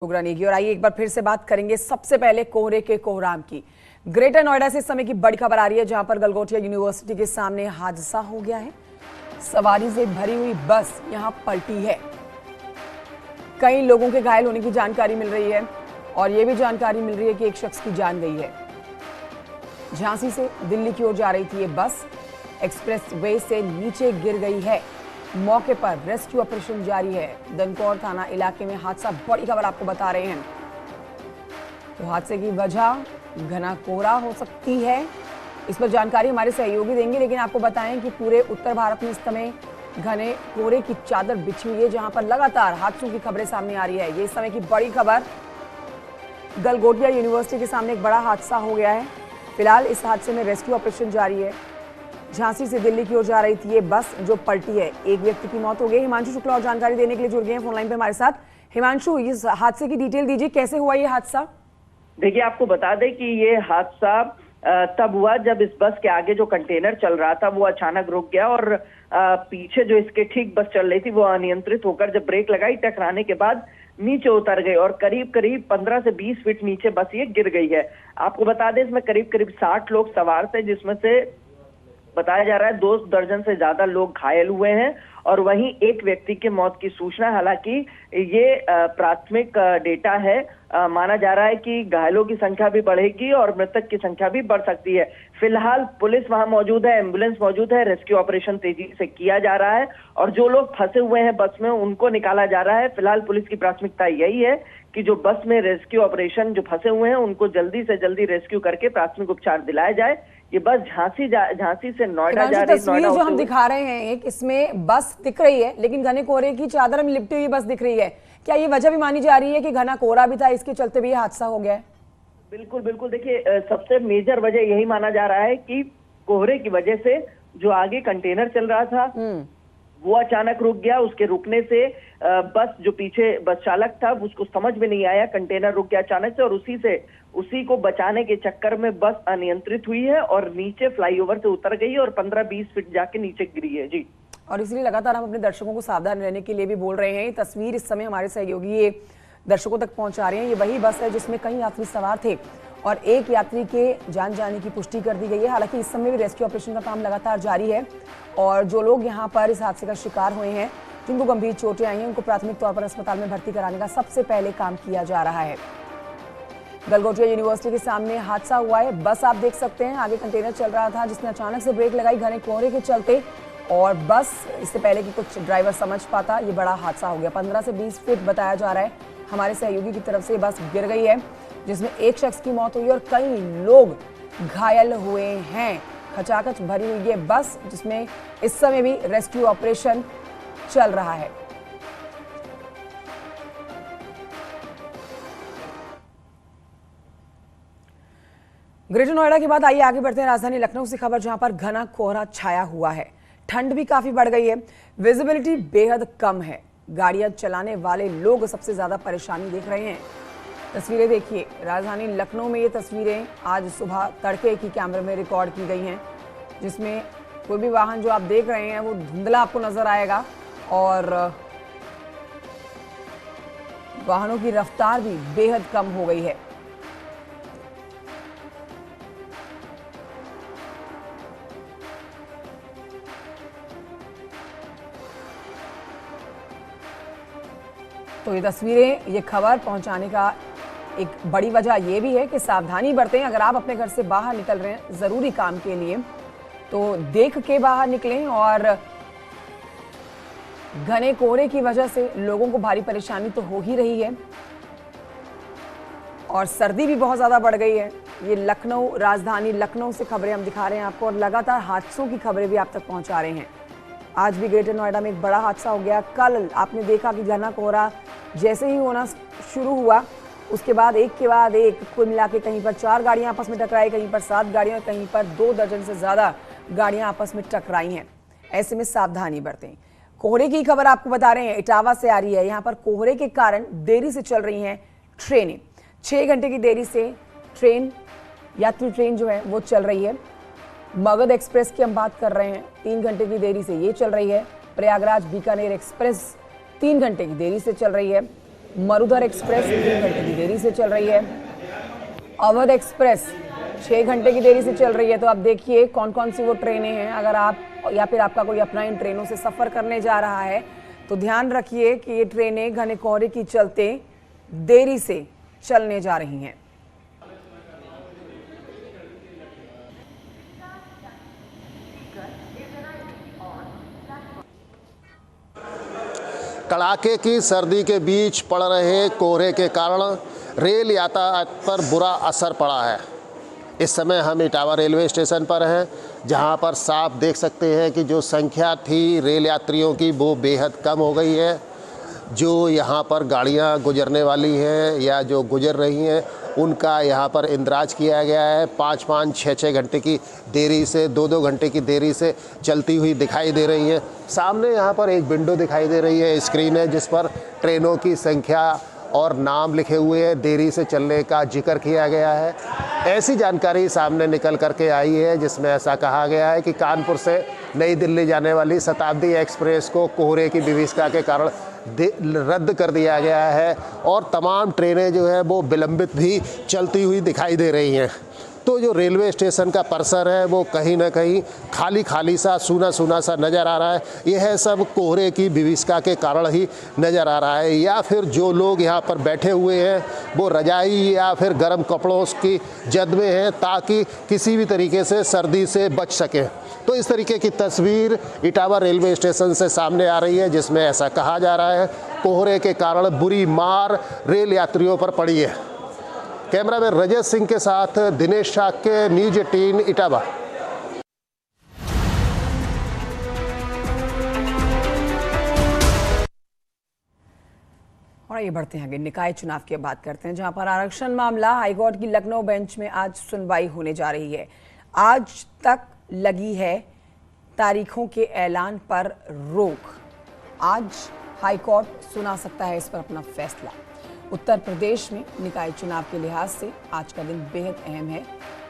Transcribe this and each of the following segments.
उगरानी की। और आइए एक बार फिर से बात करेंगे सबसे पहले कोहरे के कोहराम की। ग्रेटर नोएडा से इस समय की बड़ी खबर आ रही है, जहां पर गलगोटिया यूनिवर्सिटी के सामने हादसा हो गया है। सवारी से भरी हुई बस यहां पलटी है। कई लोगों के घायल होने की जानकारी मिल रही है और यह भी जानकारी मिल रही है कि एक शख्स की जान गई है। झांसी से दिल्ली की ओर जा रही थी ये बस, एक्सप्रेस वे से नीचे गिर गई है। मौके पर रेस्क्यू ऑपरेशन जारी है। दनकौर थाना इलाके में हादसा, बड़ी खबर आपको बता रहे हैं। तो हादसे की वजह घना कोहरा हो सकती है, इस पर जानकारी हमारे सहयोगी देंगे। लेकिन आपको बताएं कि पूरे उत्तर भारत में इस समय घने कोहरे की चादर बिछी हुई है, जहां पर लगातार हादसों की खबरें सामने आ रही है। ये इस समय की बड़ी खबर, गलगोटिया यूनिवर्सिटी के सामने एक बड़ा हादसा हो गया है। फिलहाल इस हादसे में रेस्क्यू ऑपरेशन जारी है। झांसी से दिल्ली की ओर जा रही थी ये बस जो पलटी है। एक व्यक्ति की मौत हो गई। हिमांशु शुक्ला और जानकारी देने के लिए जुड़ गए हैं फोनलाइन पे हमारे साथ। हिमांशु, इस हादसे की डिटेल दीजिए, कैसे हुआ ये हादसा? देखिए, आपको बता दें कि ये हादसा तब हुआ जब इस बस के आगे जो कंटेनर चल रहा था वो अचानक रुक गया और पीछे जो इसके ठीक बस चल रही थी वो अनियंत्रित होकर जब ब्रेक लगाई, टकराने के बाद नीचे उतर गई और करीब करीब 15 से 20 फीट नीचे बस ये गिर गई है। आपको बता दें इसमें करीब करीब 60 लोग सवार थे, जिसमें से बताया जा रहा है 2 दर्जन से ज्यादा लोग घायल हुए हैं और वहीं एक व्यक्ति की मौत की सूचना। हालांकि ये प्राथमिक डेटा है, माना जा रहा है कि घायलों की संख्या भी बढ़ेगी और मृतक की संख्या भी बढ़ सकती है। फिलहाल पुलिस वहां मौजूद है, एम्बुलेंस मौजूद है, रेस्क्यू ऑपरेशन तेजी से किया जा रहा है और जो लोग फंसे हुए हैं बस में उनको निकाला जा रहा है। फिलहाल पुलिस की प्राथमिकता यही है कि जो बस में रेस्क्यू ऑपरेशन जो फंसे हुए हैं उनको जल्दी से जल्दी रेस्क्यू करके प्राथमिक उपचार दिलाया जाए। ये बस झांसी से नोएडा जा रही है। तस्वीर जो हम दिखा रहे हैं, एक इसमें बस दिख रही है लेकिन घने कोहरे की चादर में लिपटी हुई बस दिख रही है। क्या ये वजह भी मानी जा रही है कि घना कोहरा भी था, इसके चलते भी हादसा हो गया है? बिल्कुल बिल्कुल, देखिए सबसे मेजर वजह यही माना जा रहा है कि कोहरे की वजह से जो आगे कंटेनर चल रहा था वो अचानक रुक गया। उसके रुकने से बस जो पीछे बस चालक था उसको समझ में नहीं आया, कंटेनर रुक गया अचानक से और उसी को बचाने के चक्कर में बस अनियंत्रित हुई है और नीचे फ्लाईओवर से उतर गई और 15-20 फीट जाके नीचे गिरी है। जी, और इसलिए लगातार हम अपने दर्शकों को सावधान रहने के लिए भी बोल रहे हैं। ये तस्वीर इस समय हमारे सहयोगी ये दर्शकों तक पहुंचा रहे हैं। ये वही बस है जिसमें कई यात्री सवार थे और एक यात्री के जान जाने की पुष्टि कर दी गई है। हालांकि इस समय भी रेस्क्यू ऑपरेशन का काम लगातार जारी है और जो लोग यहाँ पर इस हादसे का शिकार हुए हैं, जिनको गंभीर चोटें आई हैं, उनको प्राथमिक तौर पर अस्पताल में भर्ती कराने का सबसे पहले काम किया जा रहा है। गलगोटिया यूनिवर्सिटी के सामने हादसा हुआ है। बस आप देख सकते हैं, आगे कंटेनर चल रहा था जिसने अचानक से ब्रेक लगाई घने कोहरे के चलते और बस इससे पहले कि कुछ ड्राइवर समझ पाता, ये बड़ा हादसा हो गया। 15 से 20 फीट बताया जा रहा है हमारे सहयोगी की तरफ से बस गिर गई है, जिसमें एक शख्स की मौत हुई और कई लोग घायल हुए हैं। खचाखच भरी हुई ये बस जिसमें इस समय भी रेस्क्यू ऑपरेशन चल रहा है। ग्रेटर नोएडा के बाद आइए आगे बढ़ते हैं राजधानी लखनऊ से खबर, जहां पर घना कोहरा छाया हुआ है। ठंड भी काफी बढ़ गई है, विजिबिलिटी बेहद कम है। गाड़ियां चलाने वाले लोग सबसे ज्यादा परेशानी देख रहे हैं। तस्वीरें देखिए, राजधानी लखनऊ में ये तस्वीरें आज सुबह तड़के की कैमरे में रिकॉर्ड की गई हैं, जिसमें कोई भी वाहन जो आप देख रहे हैं वो धुंधला आपको नजर आएगा और वाहनों की रफ्तार भी बेहद कम हो गई है। तो ये तस्वीरें, ये खबर पहुंचाने का एक बड़ी वजह ये भी है कि सावधानी बरतें। अगर आप अपने घर से बाहर निकल रहे हैं ज़रूरी काम के लिए तो देख के बाहर निकलें और घने कोहरे की वजह से लोगों को भारी परेशानी तो हो ही रही है और सर्दी भी बहुत ज़्यादा बढ़ गई है। ये लखनऊ, राजधानी लखनऊ से खबरें हम दिखा रहे हैं आपको और लगातार हादसों की खबरें भी आप तक पहुंचा रहे हैं। आज भी ग्रेटर नोएडा में एक बड़ा हादसा हो गया। कल आपने देखा कि घना कोहरा जैसे ही होना शुरू हुआ उसके बाद एक के बाद एक कुल मिला के कहीं पर 4 गाड़ियां आपस में टकराई, कहीं पर 7 गाड़ियां, कहीं पर 2 दर्जन से ज़्यादा गाड़ियां आपस में टकराई हैं। ऐसे में सावधानी बरतें। कोहरे की खबर आपको बता रहे हैं, इटावा से आ रही है। यहाँ पर कोहरे के कारण देरी से चल रही हैं ट्रेनें। 6 घंटे की देरी से ट्रेन, यात्री ट्रेन जो है वो चल रही है। मगध एक्सप्रेस की हम बात कर रहे हैं, 3 घंटे की देरी से ये चल रही है। प्रयागराज बीकानेर एक्सप्रेस 3 घंटे की देरी से चल रही है। मरुधर एक्सप्रेस 3 घंटे की देरी से चल रही है। अवध एक्सप्रेस 6 घंटे की देरी से चल रही है। तो आप देखिए कौन कौन सी वो ट्रेनें हैं। अगर आप या फिर आपका कोई अपना इन ट्रेनों से सफ़र करने जा रहा है तो ध्यान रखिए कि ये ट्रेनें घने कोहरे की चलते देरी से चलने जा रही हैं। कड़ाके की सर्दी के बीच पड़ रहे कोहरे के कारण रेल यातायात पर बुरा असर पड़ा है। इस समय हम इटावा रेलवे स्टेशन पर हैं, जहां पर साफ देख सकते हैं कि जो संख्या थी रेल यात्रियों की वो बेहद कम हो गई है। जो यहां पर गाड़ियां गुजरने वाली हैं या जो गुजर रही हैं उनका यहां पर इंदराज किया गया है। 5-5, 6-6 घंटे की देरी से 2-2 घंटे की देरी से चलती हुई दिखाई दे रही हैं। सामने यहां पर एक विंडो दिखाई दे रही है, स्क्रीन है जिस पर ट्रेनों की संख्या और नाम लिखे हुए हैं, देरी से चलने का जिक्र किया गया है। ऐसी जानकारी सामने निकल करके आई है जिसमें ऐसा कहा गया है कि कानपुर से नई दिल्ली जाने वाली शताब्दी एक्सप्रेस को कोहरे की विभीषिका के कारण रद्द कर दिया गया है और तमाम ट्रेनें जो है वो विलंबित भी चलती हुई दिखाई दे रही हैं। तो जो रेलवे स्टेशन का परिसर है वो कहीं ना कहीं खाली खाली सा सूना सूना सा नज़र आ रहा है। यह सब कोहरे की विभीषिका के कारण ही नज़र आ रहा है, या फिर जो लोग यहाँ पर बैठे हुए हैं वो रजाई या फिर गर्म कपड़ों की जद में हैं ताकि किसी भी तरीके से सर्दी से बच सकें। तो इस तरीके की तस्वीर इटावा रेलवे स्टेशन से सामने आ रही है जिसमें ऐसा कहा जा रहा है कोहरे के कारण बुरी मार रेल यात्रियों पर पड़ी है। कैमरामैन रजत सिंह के साथ दिनेश शाक्य, न्यूज़ 18 इटावा। और आइए बढ़ते हैं आगे, निकाय चुनाव की बात करते हैं, जहां पर आरक्षण मामला हाईकोर्ट की लखनऊ बेंच में आज सुनवाई होने जा रही है। आज तक लगी है तारीखों के ऐलान पर रोक। आज हाईकोर्ट सुना सकता है इस पर अपना फैसला। उत्तर प्रदेश में निकाय चुनाव के लिहाज से आज का दिन बेहद अहम है,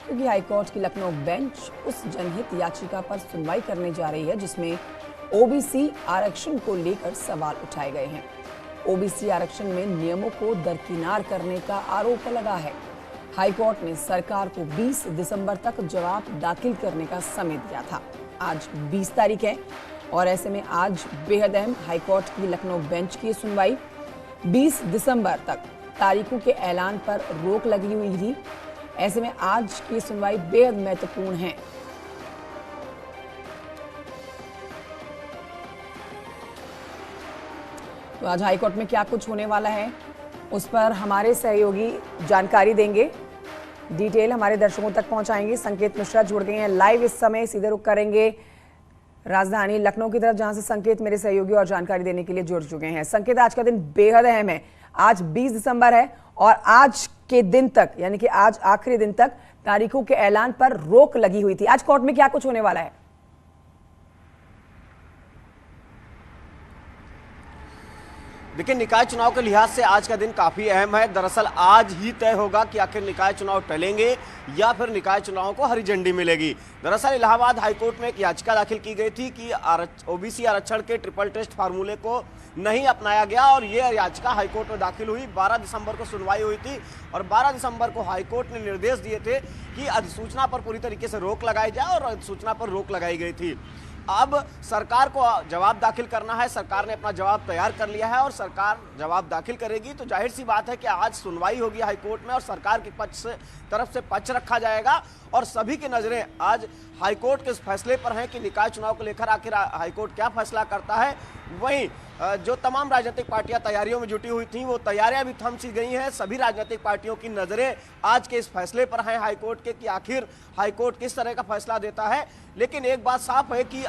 क्योंकि हाईकोर्ट की लखनऊ बेंच उस जनहित याचिका पर सुनवाई करने जा रही है जिसमें ओबीसी आरक्षण को लेकर सवाल उठाए गए हैं। ओबीसी आरक्षण में नियमों को दरकिनार करने का आरोप लगा है। हाईकोर्ट ने सरकार को 20 दिसंबर तक जवाब दाखिल करने का समय दिया था। आज 20 तारीख है और ऐसे में आज बेहद अहम हाईकोर्ट की लखनऊ बेंच की सुनवाई। 20 दिसंबर तक तारीखों के ऐलान पर रोक लगी हुई थी। ऐसे में आज की सुनवाई बेहद महत्वपूर्ण है। तो आज हाईकोर्ट में क्या कुछ होने वाला है उस पर हमारे सहयोगी जानकारी देंगे, डिटेल हमारे दर्शकों तक पहुंचाएंगे। संकेत मिश्रा जुड़ गए हैं लाइव इस समय, सीधे रुख करेंगे राजधानी लखनऊ की तरफ, जहां से संकेत मेरे सहयोगी और जानकारी देने के लिए जुड़ चुके हैं। संकेत, आज का दिन बेहद अहम है। आज 20 दिसंबर है और आज के दिन तक यानी कि आज आखिरी दिन तक तारीखों के ऐलान पर रोक लगी हुई थी। आज कोर्ट में क्या कुछ होने वाला है? देखिए, निकाय चुनाव के लिहाज से आज का दिन काफी अहम है। दरअसल आज ही तय होगा कि आखिर निकाय चुनाव टलेंगे या फिर निकाय चुनाव को हरी झंडी मिलेगी। दरअसल इलाहाबाद हाईकोर्ट में एक याचिका दाखिल की गई थी कि ओबीसी आरक्षण के ट्रिपल टेस्ट फार्मूले को नहीं अपनाया गया और ये याचिका हाईकोर्ट में दाखिल हुई। 12 दिसंबर को सुनवाई हुई थी और 12 दिसंबर को हाईकोर्ट ने निर्देश दिए थे कि अधिसूचना पर पूरी तरीके से रोक लगाई जाए और अधिसूचना पर रोक लगाई गई थी। अब सरकार को जवाब दाखिल करना है। सरकार ने अपना जवाब तैयार कर लिया है और सरकार जवाब दाखिल करेगी तो जाहिर सी बात है कि आज सुनवाई होगी हाईकोर्ट में और सरकार के तरफ से पक्ष रखा जाएगा और सभी की नजरें आज हाईकोर्ट के इस फैसले पर हैं कि निकाय चुनाव को लेकर आखिर हाईकोर्ट क्या फैसला करता है। वहीं जो तमाम राजनीतिक पार्टियां तैयारियों में जुटी हुई थी वो तैयारियां भी थम सी गई हैं। सभी राजनीतिक पार्टियों की नजरें आज के इस फैसले पर हैं हाईकोर्ट के कि आखिर हाईकोर्ट किस तरह का फैसला देता है। लेकिन एक बात साफ है कि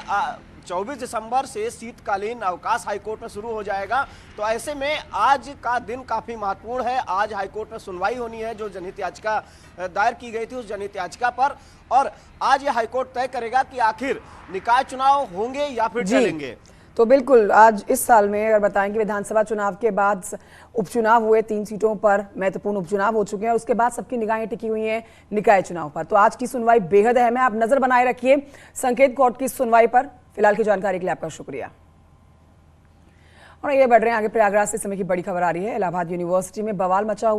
24 दिसंबर से शीतकालीन अवकाश हाईकोर्ट में शुरू हो जाएगा। तो ऐसे में आज का दिन काफी महत्वपूर्ण है। आज हाईकोर्ट में सुनवाई होनी है जो जनहित याचिका दायर की गई थी उस जनहित याचिका पर, और आज ये हाईकोर्ट तय करेगा कि आखिर निकाय चुनाव होंगे या फिर टलेंगे। तो बिल्कुल आज इस साल में अगर बताएं कि विधानसभा चुनाव के बाद उपचुनाव हुए, 3 सीटों पर महत्वपूर्ण उपचुनाव हो चुके हैं और उसके बाद सबकी निगाहें टिकी हुई हैं निकाय चुनाव पर। तो आज की सुनवाई बेहद अहम है। आप नजर बनाए रखिए संकेत कोर्ट की सुनवाई पर। फिलहाल की जानकारी के लिए आपका शुक्रिया। और ये बढ़ रहे हैं आगे प्रयागराज से समय की बड़ी खबर आ रही है। इलाहाबाद यूनिवर्सिटी में बवाल मचा हुआ